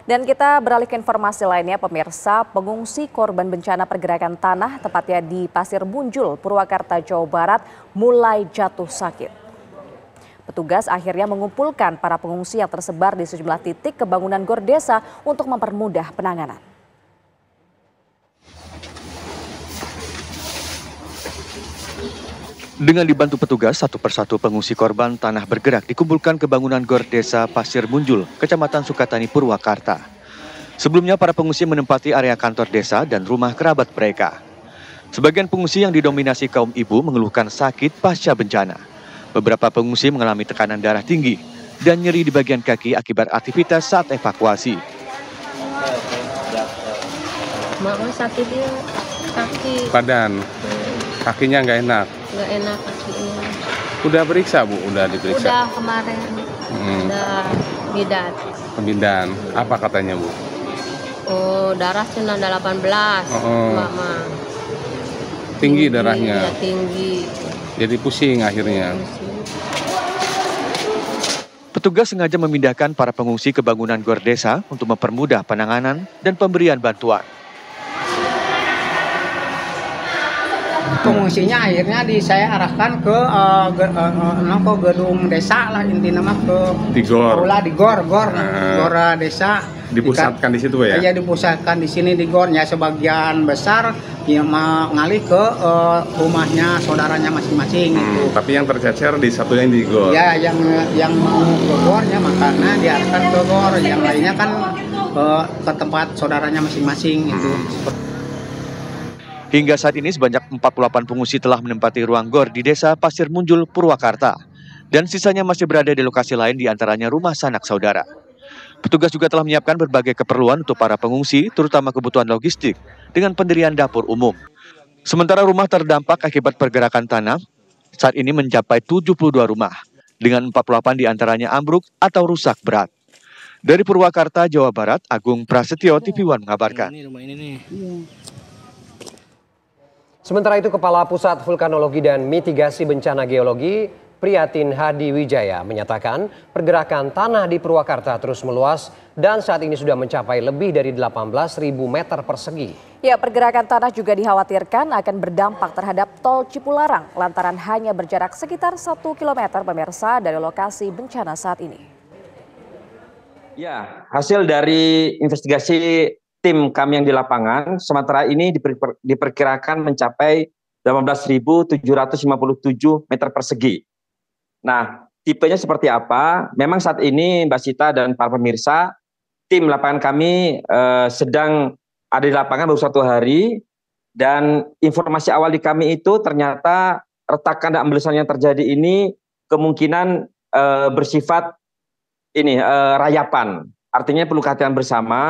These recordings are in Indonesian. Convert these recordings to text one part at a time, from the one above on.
Dan kita beralih ke informasi lainnya, pemirsa. Pengungsi korban bencana pergerakan tanah, tepatnya di Pasir Munjul, Purwakarta, Jawa Barat, mulai jatuh sakit. Petugas akhirnya mengumpulkan para pengungsi yang tersebar di sejumlah titik kebangunan gor desa untuk mempermudah penanganan. Dengan dibantu petugas, satu persatu pengungsi korban tanah bergerak dikumpulkan ke bangunan gor desa Pasir Munjul, Kecamatan Sukatani, Purwakarta. Sebelumnya para pengungsi menempati area kantor desa dan rumah kerabat mereka. Sebagian pengungsi yang didominasi kaum ibu mengeluhkan sakit pasca bencana. Beberapa pengungsi mengalami tekanan darah tinggi dan nyeri di bagian kaki akibat aktivitas saat evakuasi. Mama sakitnya kaki. Badan, kakinya nggak enak. Nggak enak kakinya. Udah periksa Bu? Udah diperiksa? Udah kemarin. Udah bidan. Pembindan. Apa katanya Bu? Oh, darah cuma 18. Mama. Tinggi darahnya? Ya, tinggi. Jadi pusing akhirnya? Petugas sengaja memindahkan para pengungsi ke bangunan gor desa untuk mempermudah penanganan dan pemberian bantuan. Pengungsinya akhirnya saya arahkan ke gedung desa lah, intinya mah ke di gor. Di gor desa. Dipusatkan di situ ya? Iya, dipusatkan di sini di gornya. Sebagian besar yang mengalih ke rumahnya saudaranya masing-masing gitu. Tapi yang tercecer di satunya di gor. Ya, yang mau ke gornya makanya diarahkan ke gor, yang lainnya kan ke tempat saudaranya masing-masing gitu. Hingga saat ini sebanyak 48 pengungsi telah menempati ruang gor di desa Pasir Munjul, Purwakarta. Dan sisanya masih berada di lokasi lain, diantaranya rumah sanak saudara. Petugas juga telah menyiapkan berbagai keperluan untuk para pengungsi, terutama kebutuhan logistik, dengan pendirian dapur umum. Sementara rumah terdampak akibat pergerakan tanah, saat ini mencapai 72 rumah, dengan 48 diantaranya ambruk atau rusak berat. Dari Purwakarta, Jawa Barat, Agung Prasetyo, TV One mengabarkan. Sementara itu, Kepala Pusat Vulkanologi dan Mitigasi Bencana Geologi, Prihatin Hadi Wijaya, menyatakan pergerakan tanah di Purwakarta terus meluas dan saat ini sudah mencapai lebih dari 18.000 meter persegi. Ya, pergerakan tanah juga dikhawatirkan akan berdampak terhadap tol Cipularang lantaran hanya berjarak sekitar 1 km pemirsa dari lokasi bencana saat ini. Ya, hasil dari investigasi tim kami yang di lapangan, sementara ini diperkirakan mencapai 18.757 meter persegi. Nah, tipenya seperti apa? Memang saat ini Mbak Sita dan para pemirsa, tim lapangan kami sedang ada di lapangan baru 1 hari, dan informasi awal di kami itu ternyata retakan dan amblesan yang terjadi ini kemungkinan bersifat rayapan. Artinya perlu kehati-hatian bersama.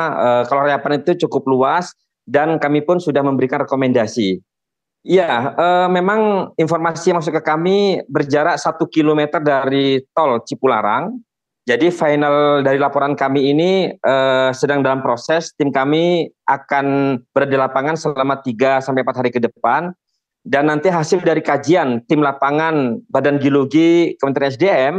Kalau rayapan itu cukup luas dan kami pun sudah memberikan rekomendasi. Ya, memang informasi yang masuk ke kami berjarak 1 km dari tol Cipularang. Jadi final dari laporan kami ini sedang dalam proses. Tim kami akan berada di lapangan selama 3-4 hari ke depan. Dan nanti hasil dari kajian tim lapangan Badan Geologi Kementerian SDM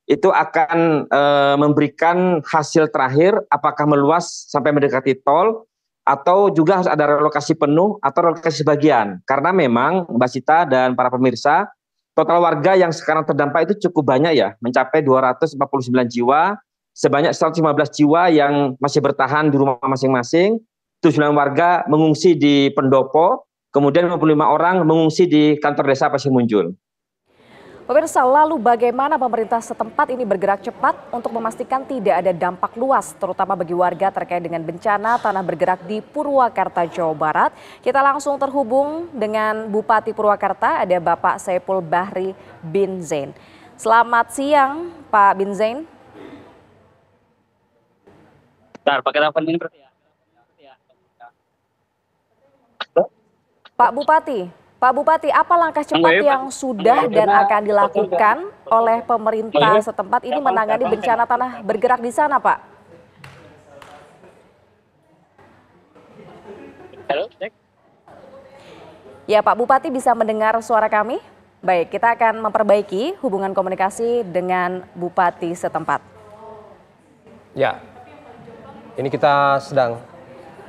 itu akan memberikan hasil terakhir apakah meluas sampai mendekati tol, atau juga harus ada relokasi penuh atau relokasi sebagian. Karena memang Mbak Sita dan para pemirsa, total warga yang sekarang terdampak itu cukup banyak ya, mencapai 249 jiwa, sebanyak 115 jiwa yang masih bertahan di rumah masing-masing, 79 warga mengungsi di pendopo, kemudian 55 orang mengungsi di kantor desa Pasir Munjul. Pemirsa, lalu bagaimana pemerintah setempat ini bergerak cepat untuk memastikan tidak ada dampak luas, terutama bagi warga terkait dengan bencana tanah bergerak di Purwakarta, Jawa Barat? Kita langsung terhubung dengan Bupati Purwakarta, ada Bapak Saipul Bahri bin Zain. Selamat siang, Pak bin Zain. Bentar, pakai telepon ini berarti ya. Pak Bupati, apa langkah cepat yang sudah dan akan dilakukan oleh pemerintah setempat ini menangani bencana tanah bergerak di sana, Pak? Halo, cek. Ya, Pak Bupati bisa mendengar suara kami? Baik, kita akan memperbaiki hubungan komunikasi dengan Bupati setempat. Ya. Ini kita sedang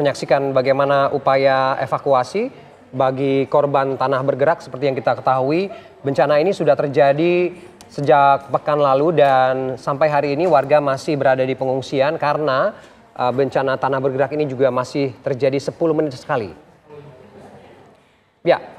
menyaksikan bagaimana upaya evakuasi bagi korban tanah bergerak. Seperti yang kita ketahui, bencana ini sudah terjadi sejak pekan lalu dan sampai hari ini warga masih berada di pengungsian karena bencana tanah bergerak ini juga masih terjadi 10 menit sekali. Ya.